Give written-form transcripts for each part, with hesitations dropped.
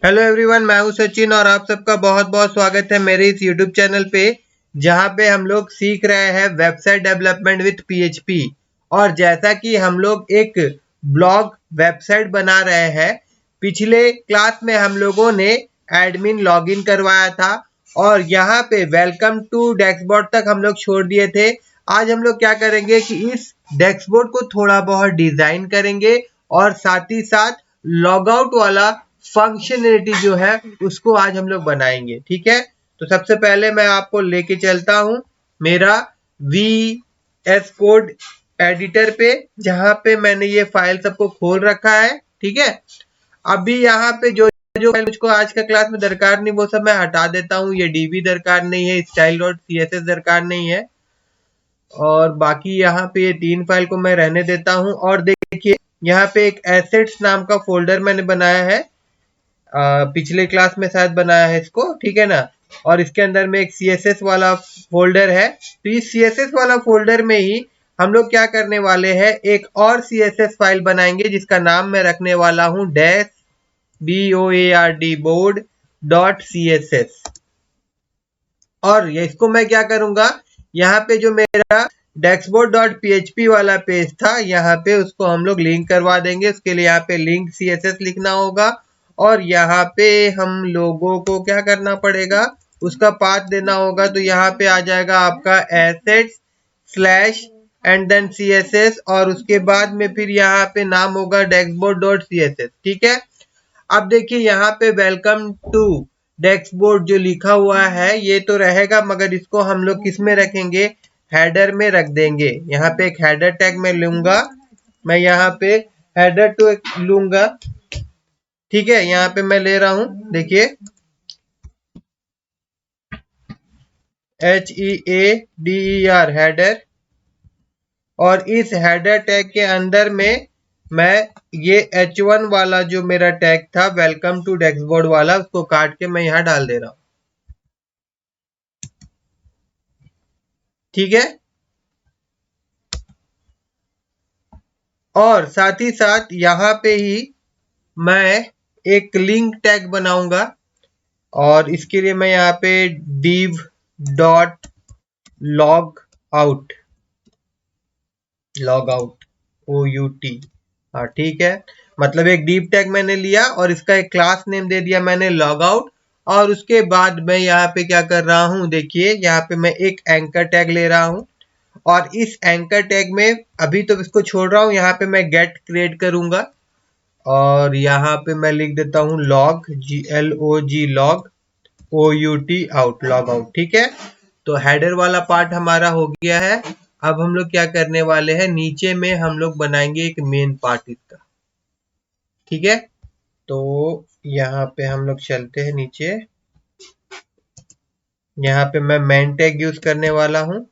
Hello everyone, मैं हूं सचिन और आप सबका बहुत बहुत स्वागत है मेरे इस यूट्यूब चैनल पे, जहां पे हम लोग सीख रहे हैं वेबसाइट डेवलपमेंट विथ पीएचपी। और जैसा कि हम लोग एक ब्लॉग वेबसाइट बना रहे हैं, पिछले क्लास में हम लोगों ने एडमिन लॉगिन करवाया था और यहाँ पे वेलकम टू डैशबोर्ड तक हम लोग छोड़ दिए थे। आज हम लोग क्या करेंगे कि इस डैशबोर्ड को थोड़ा बहुत डिजाइन करेंगे और साथ ही साथ लॉग आउट वाला फंक्शनलिटी जो है उसको आज हम लोग बनाएंगे। ठीक है, तो सबसे पहले मैं आपको लेके चलता हूं मेरा VS कोड एडिटर पे, जहां पे मैंने ये फाइल सबको खोल रखा है। ठीक है, अभी यहाँ पे जो जो फाइल मुझको आज का क्लास में दरकार नहीं वो सब मैं हटा देता हूँ। ये DB दरकार नहीं है, style.css दरकार नहीं है, और बाकी यहाँ पे ये 3 फाइल को मैं रहने देता हूँ। और देखिए यहाँ पे एक एसेट्स नाम का फोल्डर मैंने बनाया है, पिछले क्लास में शायद बनाया है इसको। ठीक है ना, और इसके अंदर में एक CSS वाला फोल्डर है। तो इस CSS वाला फोल्डर में ही हम लोग क्या करने वाले हैं, एक और CSS फाइल बनाएंगे जिसका नाम मैं रखने वाला हूं board डॉट CSS। और इसको मैं क्या करूंगा, यहाँ पे जो मेरा डैशबोर्ड डॉट PHP वाला पेज था यहाँ पे उसको हम लोग लिंक करवा देंगे। उसके लिए यहाँ पे लिंक CSS लिखना होगा और यहाँ पे हम लोगों को क्या करना पड़ेगा, उसका पाथ देना होगा। तो यहाँ पे आ जाएगा आपका assets slash and then CSS, और उसके बाद में फिर यहाँ पे नाम होगा डैशबोर्ड डॉट CSS। ठीक है, अब देखिए यहाँ पे वेलकम टू डैशबोर्ड जो लिखा हुआ है ये तो रहेगा, मगर इसको हम लोग किस में रखेंगे, हेडर में रख देंगे। यहाँ पे एक हेडर टैग में लूंगा, मैं यहाँ पे हेडर टू लूंगा। ठीक है, यहाँ पे मैं ले रहा हूं, देखिए HEADER हेडर, और इस हेडर टैग के अंदर में मैं ये H1 वाला जो मेरा टैग था वेलकम टू डैशबोर्ड वाला, उसको काट के मैं यहाँ डाल दे रहा हूँ। ठीक है, और साथ ही साथ यहाँ पे ही मैं एक लिंक टैग बनाऊंगा, और इसके लिए मैं यहाँ पे div dot log out OUT, हाँ ठीक है, मतलब एक div टैग मैंने लिया और इसका एक क्लास नेम दे दिया मैंने लॉग आउट। और उसके बाद मैं यहाँ पे क्या कर रहा हूँ, देखिए यहाँ पे मैं एक एंकर टैग ले रहा हूँ, और इस एंकर टैग में अभी तो इसको छोड़ रहा हूँ, यहाँ पे मैं गेट क्रिएट करूंगा और यहाँ पे मैं लिख देता हूँ log GLOG log OUT out log out. ठीक है, तो हेडर वाला पार्ट हमारा हो गया है। अब हम लोग क्या करने वाले हैं, नीचे में हम लोग बनाएंगे एक मेन पार्ट इसका। ठीक है, तो यहाँ पे हम लोग चलते हैं नीचे, यहाँ पे मैं मेन टैग यूज करने वाला हूँ।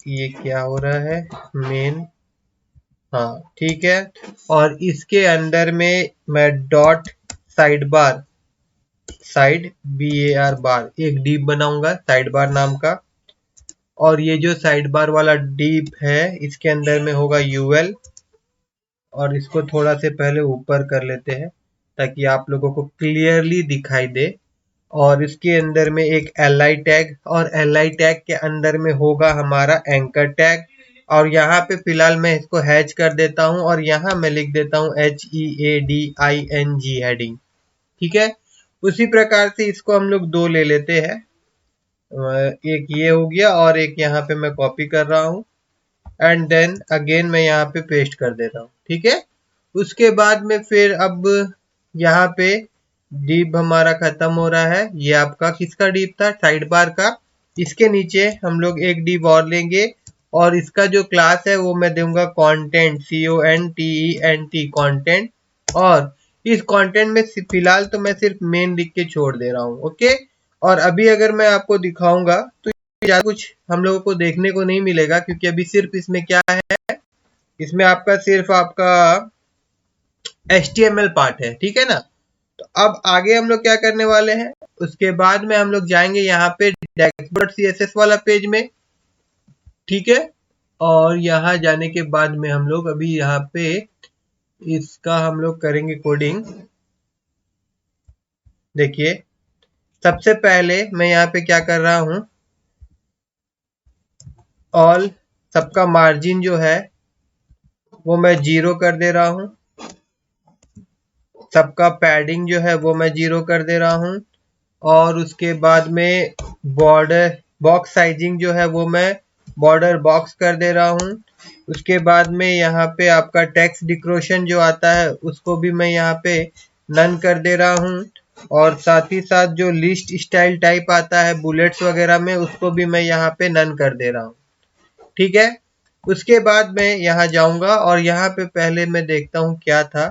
ये क्या हो रहा है, मेन, हाँ ठीक है, और इसके अंदर में मैं डॉट साइड बार BAR बार एक डीप बनाऊंगा साइड बार नाम का, और ये जो साइड बार वाला डीप है इसके अंदर में होगा UL, और इसको थोड़ा से पहले ऊपर कर लेते हैं ताकि आप लोगों को क्लियरली दिखाई दे। और इसके अंदर में एक LI टैग, और LI टैग के अंदर में होगा हमारा एंकर टैग, और यहाँ पे फिलहाल मैं इसको हैच कर देता हूँ और यहाँ मैं लिख देता हूँ HEADING हेडिंग। ठीक है, उसी प्रकार से इसको हम लोग दो ले लेते हैं, एक ये हो गया और एक यहाँ पे मैं कॉपी कर रहा हूँ, एंड देन अगेन मैं यहाँ पे पेस्ट कर देता हूँ। ठीक है, उसके बाद में फिर अब यहाँ पे डिव हमारा खत्म हो रहा है। ये आपका किसका डिव था, साइड बार का। इसके नीचे हम लोग एक डिव और लेंगे और इसका जो क्लास है वो मैं दूंगा कंटेंट CONTENT कंटेंट, और इस कंटेंट में फिलहाल तो मैं सिर्फ मेन लिख के छोड़ दे रहा हूँ। ओके, और अभी अगर मैं आपको दिखाऊंगा तो ज्यादा कुछ हम लोगों को देखने को नहीं मिलेगा, क्योंकि अभी सिर्फ इसमें क्या है, इसमें आपका सिर्फ आपका HTML पार्ट है। ठीक है ना, तो अब आगे हम लोग क्या करने वाले हैं, उसके बाद में हम लोग जाएंगे यहाँ पे CSS वाला पेज में। ठीक है, और यहाँ जाने के बाद में हम लोग अभी यहाँ पे इसका हम लोग करेंगे कोडिंग। देखिए सबसे पहले मैं यहाँ पे क्या कर रहा हूँ, ऑल सबका मार्जिन जो है वो मैं 0 कर दे रहा हूँ, सबका पैडिंग जो है वो मैं 0 कर दे रहा हूँ, और उसके बाद में बॉर्डर बॉक्स साइजिंग जो है वो मैं बॉर्डर बॉक्स कर दे रहा हूँ। उसके बाद में यहाँ पे आपका टेक्स्ट डेकोरेशन जो आता है उसको भी मैं यहाँ पे नन कर दे रहा हूँ, और साथ ही साथ जो लिस्ट स्टाइल टाइप आता है बुलेट्स वगैरह में उसको भी मैं यहाँ पे नन कर दे रहा हूँ। ठीक है, उसके बाद मैं यहाँ जाऊंगा और यहाँ पे पहले मैं देखता हूँ क्या था।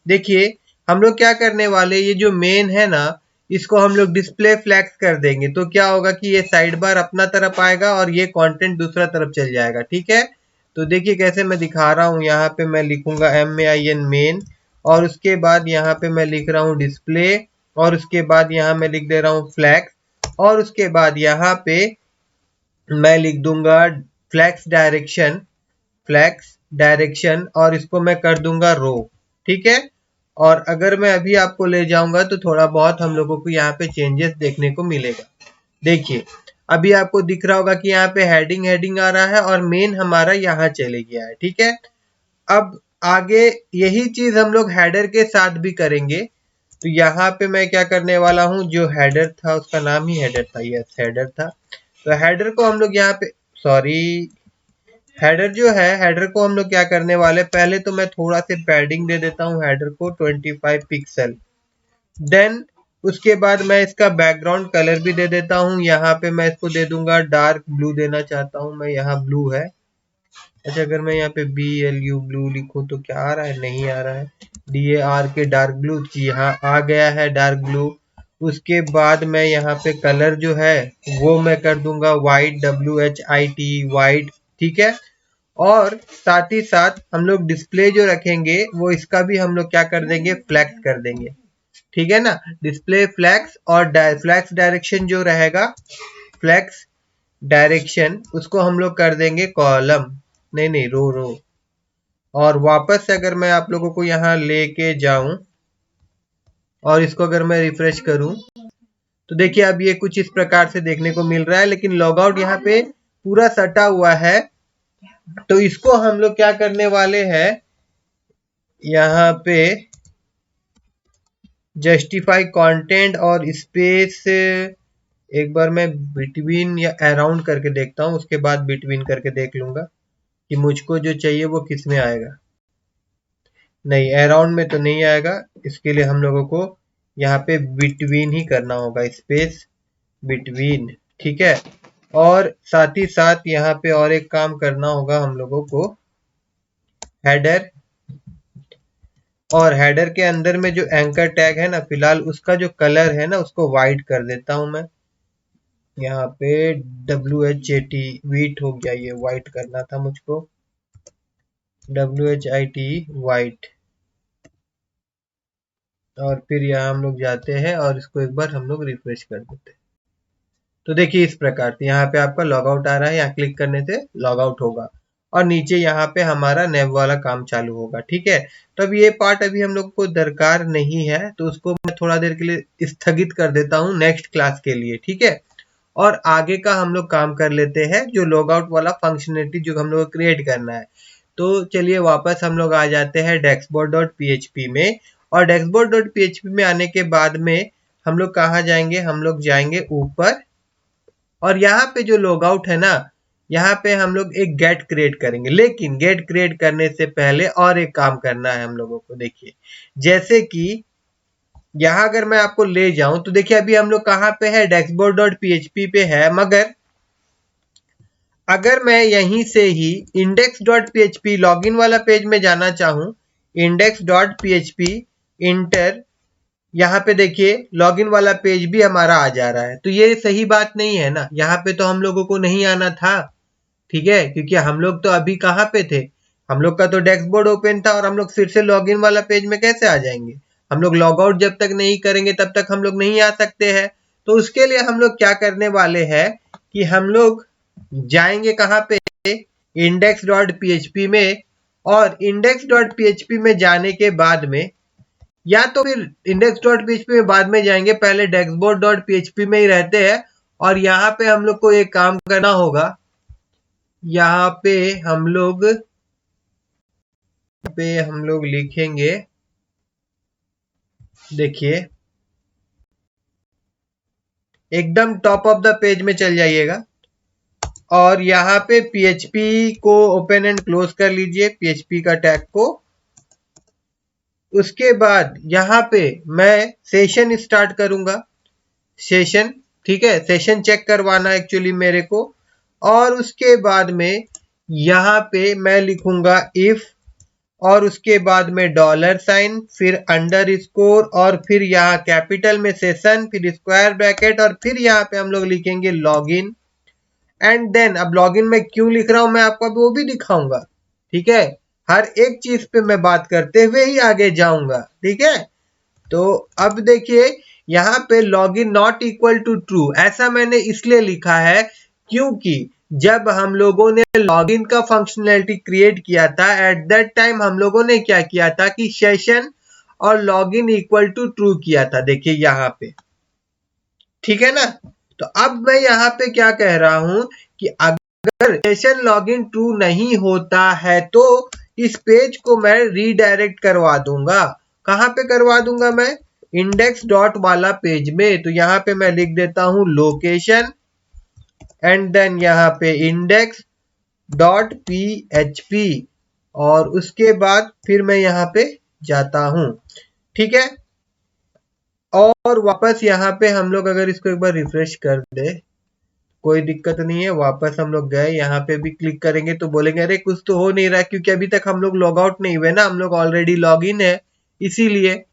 देखिए हम लोग क्या करने वाले, ये जो मेन है ना इसको हम लोग डिस्प्ले फ्लैक्स कर देंगे, तो क्या होगा कि ये साइड बार अपना तरफ आएगा और ये कंटेंट दूसरा तरफ चल जाएगा। ठीक है, तो देखिए कैसे मैं दिखा रहा हूँ, यहाँ पे मैं लिखूंगा MAIN मेन, और उसके बाद यहाँ पे मैं लिख रहा हूँ डिस्प्ले, और उसके बाद यहाँ मैं लिख दे रहा हूँ फ्लैक्स, और उसके बाद यहाँ पे मैं लिख दूंगा फ्लैक्स डायरेक्शन, और इसको मैं कर दूंगा रो। ठीक है, और अगर मैं अभी आपको ले जाऊंगा तो थोड़ा बहुत हम लोगों को यहाँ पे चेंजेस देखने को मिलेगा। देखिए अभी आपको दिख रहा होगा कि यहाँ पे हेडिंग आ रहा है और मेन हमारा यहाँ चले गया है। ठीक है, अब आगे यही चीज हम लोग हेडर के साथ भी करेंगे। तो यहाँ पे मैं क्या करने वाला हूँ, जो हेडर था उसका नाम ही हेडर था, यस हेडर था, तो हेडर को हम लोग यहाँ पे सॉरी हेडर जो है हेडर को हम लोग क्या करने वाले, पहले तो मैं थोड़ा सा पैडिंग दे देता हूँ हेडर को 25 पिक्सल। देन उसके बाद मैं इसका बैकग्राउंड कलर भी दे देता हूँ, यहाँ पे मैं इसको दे दूंगा डार्क ब्लू देना चाहता हूँ मैं, यहाँ ब्लू है। अच्छा अगर मैं यहाँ पे BLU ब्लू लिखूं तो क्या आ रहा है, नहीं आ रहा है। DARK डार्क ब्लू, जी हाँ आ गया है डार्क ब्लू। उसके बाद मैं यहाँ पे कलर जो है वो मैं कर दूंगा वाइट, WHIT वाइट। ठीक है, और साथ ही साथ हम लोग डिस्प्ले जो रखेंगे वो इसका भी हम लोग क्या कर देंगे, फ्लैक्स कर देंगे। ठीक है ना, डिस्प्ले फ्लैक्स, और फ्लैक्स डायरेक्शन जो रहेगा, फ्लैक्स डायरेक्शन उसको हम लोग कर देंगे कॉलम, नहीं रो। और वापस से अगर मैं आप लोगों को यहाँ लेके जाऊं और इसको अगर मैं रिफ्रेश करूं तो देखिए अब ये कुछ इस प्रकार से देखने को मिल रहा है, लेकिन लॉग आउट यहाँ पे पूरा सटा हुआ है। तो इसको हम लोग क्या करने वाले हैं, यहाँ पे जस्टिफाई कंटेंट और स्पेस, एक बार मैं बिटवीन या अराउंड करके देखता हूँ, उसके बाद बिटवीन करके देख लूंगा कि मुझको जो चाहिए वो किस में आएगा। नहीं अराउंड में तो नहीं आएगा, इसके लिए हम लोगों को यहाँ पे बिटवीन ही करना होगा, स्पेस बिटवीन। ठीक है, और साथ ही साथ यहाँ पे और एक काम करना होगा हम लोगों को, हेडर, और हेडर के अंदर में जो एंकर टैग है ना, फिलहाल उसका जो कलर है ना उसको वाइट कर देता हूं मैं। यहाँ पे WHAT वीट हो गया, ये वाइट करना था मुझको, WHIT वाइट। और फिर यहाँ हम लोग जाते हैं और इसको एक बार हम लोग रिफ्रेश कर देते हैं। तो देखिए इस प्रकार से यहाँ पे आपका लॉग आउट आ रहा है, यहाँ क्लिक करने से लॉग आउट होगा, और नीचे यहाँ पे हमारा नेव वाला काम चालू होगा। ठीक है, तो अब ये पार्ट अभी हम लोग को दरकार नहीं है, तो उसको मैं थोड़ा देर के लिए स्थगित कर देता हूँ नेक्स्ट क्लास के लिए। ठीक है, और आगे का हम लोग काम कर लेते हैं, जो लॉग आउट वाला फंक्शनलिटी जो हम लोग क्रिएट करना है। तो चलिए वापस हम लोग आ जाते हैं dashboard.php में, और dashboard.php में आने के बाद में हम लोग कहाँ जाएंगे, हम लोग जाएंगे ऊपर, और यहाँ पे जो लॉग आउट है ना, यहाँ पे हम लोग एक गेट क्रिएट करेंगे। लेकिन गेट क्रिएट करने से पहले और एक काम करना है हम लोगों को। देखिए जैसे कि यहाँ अगर मैं आपको ले जाऊं तो देखिए अभी हम लोग कहाँ पे है, dashboard.php पे है, मगर अगर मैं यहीं से ही index.php लॉगिन वाला पेज में जाना चाहूं, index.php इंटर, यहाँ पे देखिए लॉगिन वाला पेज भी हमारा आ जा रहा है। तो ये सही बात नहीं है ना, यहाँ पे तो हम लोगों को नहीं आना था। ठीक है, क्योंकि हम लोग तो अभी कहाँ पे थे, हम लोग का तो डैशबोर्ड ओपन था, और हम लोग फिर से लॉगिन वाला पेज में कैसे आ जाएंगे। हम लोग लॉग आउट जब तक नहीं करेंगे तब तक हम लोग नहीं आ सकते हैं। तो उसके लिए हम लोग क्या करने वाले हैं कि हम लोग जाएंगे कहाँ पे, index.php में, और index.php में जाने के बाद में या तो फिर index.php में बाद में जाएंगे, पहले dashboard.php में ही रहते हैं। और यहाँ पे हम लोग को एक काम करना होगा, यहाँ पे हम लोग लिखेंगे, देखिए एकदम टॉप ऑफ द पेज में चल जाइएगा और यहाँ पे PHP को ओपन एंड क्लोज कर लीजिए, PHP का टैग को। उसके बाद यहाँ पे मैं सेशन स्टार्ट करूंगा, सेशन, ठीक है, सेशन चेक करवाना एक्चुअली मेरे को। और उसके बाद में यहाँ पे मैं लिखूंगा इफ, और उसके बाद में $, फिर अंडरस्कोर, और फिर यहाँ कैपिटल में सेशन, फिर स्क्वायर ब्रैकेट, और फिर यहाँ पे हम लोग लिखेंगे लॉगिन। एंड देन अब लॉगिन में क्यों लिख रहा हूं मैं आपको वो भी दिखाऊंगा, ठीक है। हर एक चीज पे मैं बात करते हुए ही आगे जाऊंगा, ठीक है। तो अब देखिए यहाँ पे login not equal to true, ऐसा मैंने इसलिए लिखा है क्योंकि जब हम लोगों ने लॉगिन का फंक्शनैलिटी क्रिएट किया था, एट दैट टाइम हम लोगों ने क्या किया था कि सेशन और लॉगिन इक्वल टू ट्रू किया था, देखिए यहाँ पे, ठीक है ना। तो अब मैं यहाँ पे क्या कह रहा हूं कि अगर सेशन लॉगिन ट्रू नहीं होता है तो इस पेज को मैं रीडायरेक्ट करवा दूंगा। कहां पे करवा दूंगा मैं? इंडेक्स डॉट वाला पेज में। तो यहाँ पे मैं लिख देता हूं लोकेशन एंड देन यहाँ पे इंडेक्स डॉट PHP, और उसके बाद फिर मैं यहाँ पे जाता हूं, ठीक है। और वापस यहाँ पे हम लोग अगर इसको एक बार रिफ्रेश कर दे, कोई दिक्कत नहीं है, वापस हम लोग गए, यहाँ पे भी क्लिक करेंगे तो बोलेंगे अरे कुछ तो हो नहीं रहा, क्योंकि अभी तक हम लोग लॉग आउट नहीं हुए ना, हम लोग ऑलरेडी लॉग इन है, इसीलिए।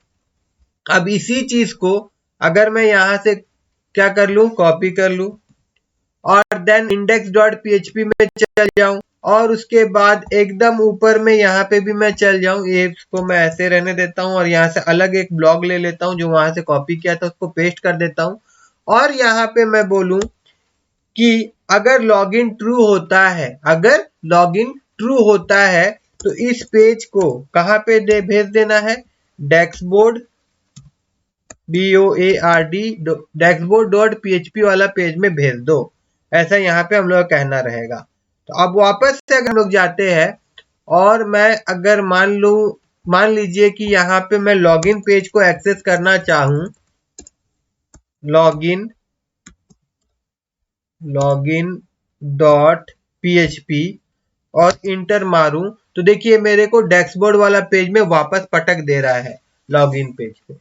अब इसी चीज को अगर मैं यहाँ से क्या कर लूं, कॉपी कर लूं और देन index.php में चल जाऊं, और उसके बाद एकदम ऊपर में यहाँ पे भी मैं चल जाऊं, ये इसको मैं ऐसे रहने देता हूं और यहाँ से अलग एक ब्लॉग ले लेता हूं जो वहां से कॉपी किया था, उसको पेस्ट कर देता हूं। और यहाँ पे मैं बोलूं कि अगर लॉगिन ट्रू होता है, अगर लॉगिन ट्रू होता है तो इस पेज को कहां पे भेज देना है, डैशबोर्ड डैशबोर्ड.php वाला पेज में भेज दो, ऐसा यहाँ पे हम लोग का कहना रहेगा। तो अब वापस से अगर हम लोग जाते हैं और मैं अगर मान लीजिए कि यहाँ पे मैं लॉगिन पेज को एक्सेस करना चाहूं, लॉगिन डॉट PHP और इंटर मारूं तो देखिए मेरे को डैशबोर्ड वाला पेज में वापस पटक दे रहा है लॉगिन पेज पे,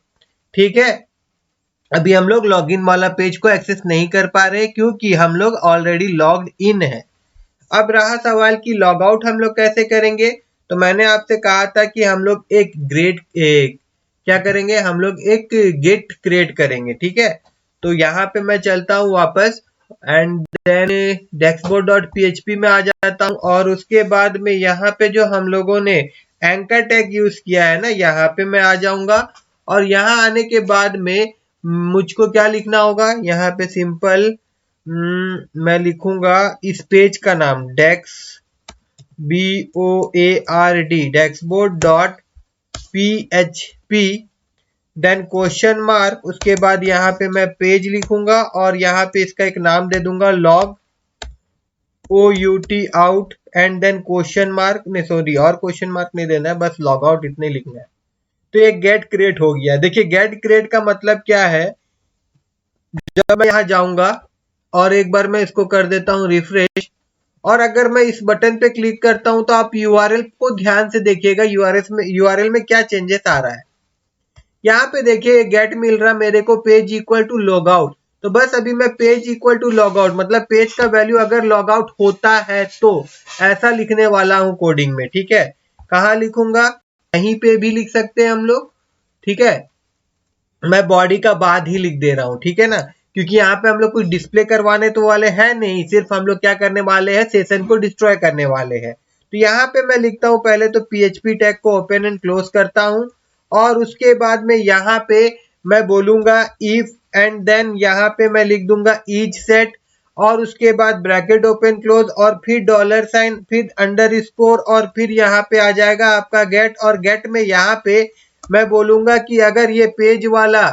ठीक है। अभी हम लोग लॉगिन वाला पेज को एक्सेस नहीं कर पा रहे क्योंकि हम लोग ऑलरेडी लॉग्ड इन है। अब रहा सवाल कि लॉग आउट हम लोग कैसे करेंगे, तो मैंने आपसे कहा था कि हम लोग क्या करेंगे, हम लोग एक गेट क्रिएट करेंगे, ठीक है। तो यहाँ पे मैं चलता हूँ वापस एंड देन dashboard.php में आ जाता हूँ, और उसके बाद में यहाँ पे जो हम लोगों ने एंकर टैग यूज किया है ना, यहाँ पे मैं आ जाऊंगा। और यहाँ आने के बाद में मुझको क्या लिखना होगा, यहाँ पे सिंपल मैं लिखूंगा इस पेज का नाम dashboard dot PHP, then question mark, उसके बाद यहाँ पे मैं पेज लिखूंगा और यहाँ पे इसका एक नाम दे दूंगा log out and then question mark, नहीं सॉरी और क्वेश्चन मार्क नहीं देना है, बस लॉग आउट इतने लिखना है। तो ये गेट क्रिएट हो गया। देखिए गेट क्रिएट का मतलब क्या है, जब मैं यहाँ जाऊंगा और एक बार मैं इसको कर देता हूँ रिफ्रेश, और अगर मैं इस बटन पे क्लिक करता हूं तो आप URL को ध्यान से देखिएगा, URL में क्या चेंजेस आ रहा है। यहाँ पे देखिए गेट मिल रहा मेरे को page equal to log out, तो बस अभी मैं page equal to log out मतलब पेज का वैल्यू अगर लॉग आउट होता है तो ऐसा लिखने वाला हूं कोडिंग में, ठीक है। कहाँ लिखूंगा, कहीं पे भी लिख सकते हैं हम लोग, ठीक है। मैं बॉडी का बाद ही लिख दे रहा हूं, ठीक है ना, क्योंकि यहाँ पे हम लोग कुछ डिस्प्ले करवाने तो वाले हैं नहीं, सिर्फ हम लोग क्या करने वाले हैं, सेशन को डिस्ट्रॉय करने वाले हैं। तो यहाँ पे मैं लिखता हूँ पहले तो PHP टैग को ओपन एंड क्लोज करता हूँ, और उसके बाद में यहाँ पे मैं बोलूंगा इफ एंड देन यहाँ पे मैं लिख दूंगा ईच सेट, और उसके बाद ब्रैकेट ओपन क्लोज, और फिर $, फिर अंडरस्कोर, और फिर यहाँ पे आ जाएगा आपका गेट, और गेट में यहाँ पे मैं बोलूंगा कि अगर ये पेज वाला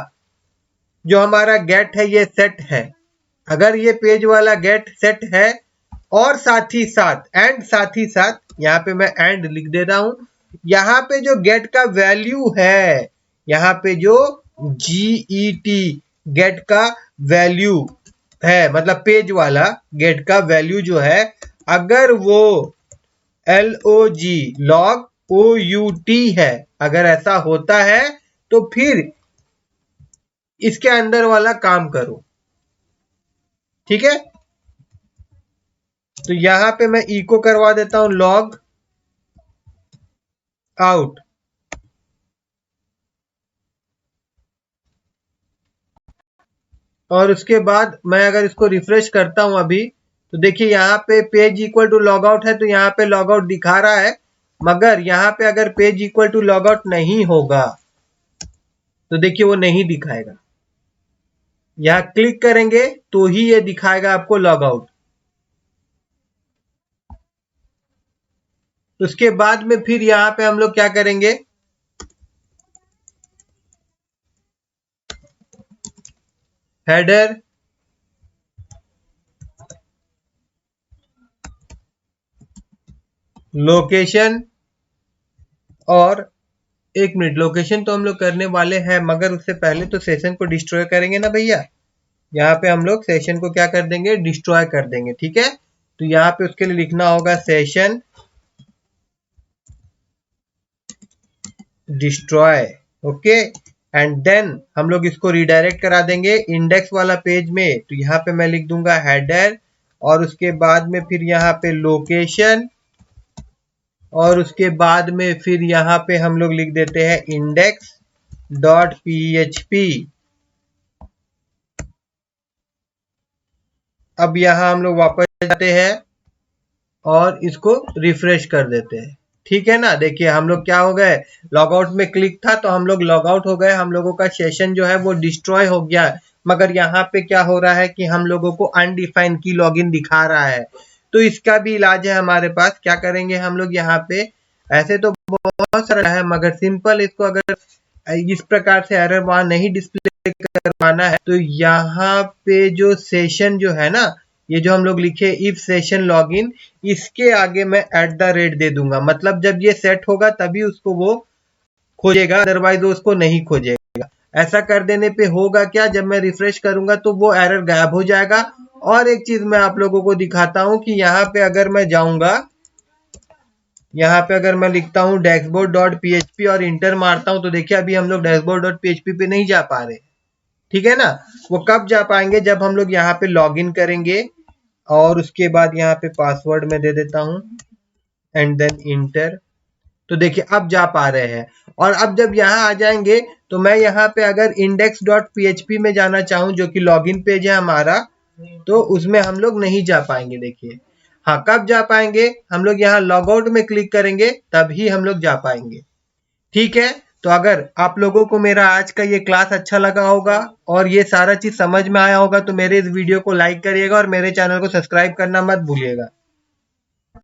जो हमारा गेट है ये सेट है, अगर ये पेज वाला गेट सेट है और साथ ही साथ यहाँ पे मैं एंड लिख देता हूं, यहाँ पे जो गेट का वैल्यू है, यहाँ पे जो GET गेट का वैल्यू है, मतलब पेज वाला गेट का वैल्यू जो है, अगर वो LOG log OUT है, अगर ऐसा होता है तो फिर इसके अंदर वाला काम करो। ठीक है, तो यहां पे मैं इको करवा देता हूं लॉग आउट, और उसके बाद मैं अगर इसको रिफ्रेश करता हूं अभी, तो देखिए यहाँ पे page equal to log out है, तो यहाँ पे लॉग आउट दिखा रहा है, मगर यहाँ पे अगर page equal to log out नहीं होगा तो देखिए वो नहीं दिखाएगा। यहाँ क्लिक करेंगे तो ही ये दिखाएगा आपको लॉग आउट। उसके बाद में फिर यहाँ पे हम लोग क्या करेंगे, हेडर लोकेशन, और एक मिनट, लोकेशन तो हम लोग करने वाले हैं, मगर उससे पहले तो सेशन को डिस्ट्रॉय करेंगे ना भैया। यहाँ पे हम लोग सेशन को क्या कर देंगे, डिस्ट्रॉय कर देंगे। ठीक है, तो यहाँ पे उसके लिए लिखना होगा session destroy. Okay, and then हम लोग इसको रिडायरेक्ट करा देंगे इंडेक्स वाला पेज में। तो यहाँ पे मैं लिख दूंगा हेडर, और उसके बाद में फिर यहाँ पे लोकेशन, और उसके बाद में फिर यहाँ पे हम लोग लिख देते हैं index.php। अब यहाँ हम लोग वापस जाते हैं और इसको रिफ्रेश कर देते हैं। ठीक है ना, देखिए हम लोग क्या हो गए, लॉग आउट में क्लिक था तो हम लोग लॉग आउट हो गए, हम लोगों का सेशन जो है वो डिस्ट्रॉय हो गया। मगर यहाँ पे क्या हो रहा है कि हम लोगों को अनडिफाइंड की लॉगिन दिखा रहा है। तो इसका भी इलाज है हमारे पास। क्या करेंगे हम लोग, यहाँ पे ऐसे तो बहुत सारा है, मगर सिंपल इसको अगर इस प्रकार से एरर वहां नहीं डिस्प्ले करवाना है, तो यहाँ पे जो सेशन जो है ना, ये जो हम लोग लिखे इफ सेशन लॉगिन, इसके आगे मैं @ दे दूंगा। मतलब जब ये सेट होगा तभी उसको वो खोजेगा, अदरवाइज वो उसको नहीं खोजेगा। ऐसा कर देने पे होगा क्या, जब मैं रिफ्रेश करूंगा तो वो एरर गायब हो जाएगा। और एक चीज मैं आप लोगों को दिखाता हूं कि यहाँ पे अगर मैं जाऊंगा, यहाँ पे अगर मैं लिखता हूँ dashboard.php और इंटर मारता हूं, तो देखिए अभी हम लोग dashboard.php पे नहीं जा पा रहे। ठीक है ना, वो कब जा पाएंगे, जब हम लोग यहाँ पे लॉगिन करेंगे, और उसके बाद यहाँ पे पासवर्ड में दे देता हूं एंड देन इंटर। तो देखिए अब जा पा रहे हैं। और अब जब यहाँ आ जाएंगे तो मैं यहाँ पे अगर index.php में जाना चाहूं, जो कि लॉगिन पेज है हमारा, तो उसमें हम लोग नहीं जा पाएंगे। देखिए हाँ, कब जा पाएंगे, हम लोग यहाँ लॉग आउट में क्लिक करेंगे तभी हम लोग जा पाएंगे। ठीक है, तो अगर आप लोगों को मेरा आज का ये क्लास अच्छा लगा होगा और ये सारा चीज समझ में आया होगा, तो मेरे इस वीडियो को लाइक करिएगा और मेरे चैनल को सब्सक्राइब करना मत भूलिएगा।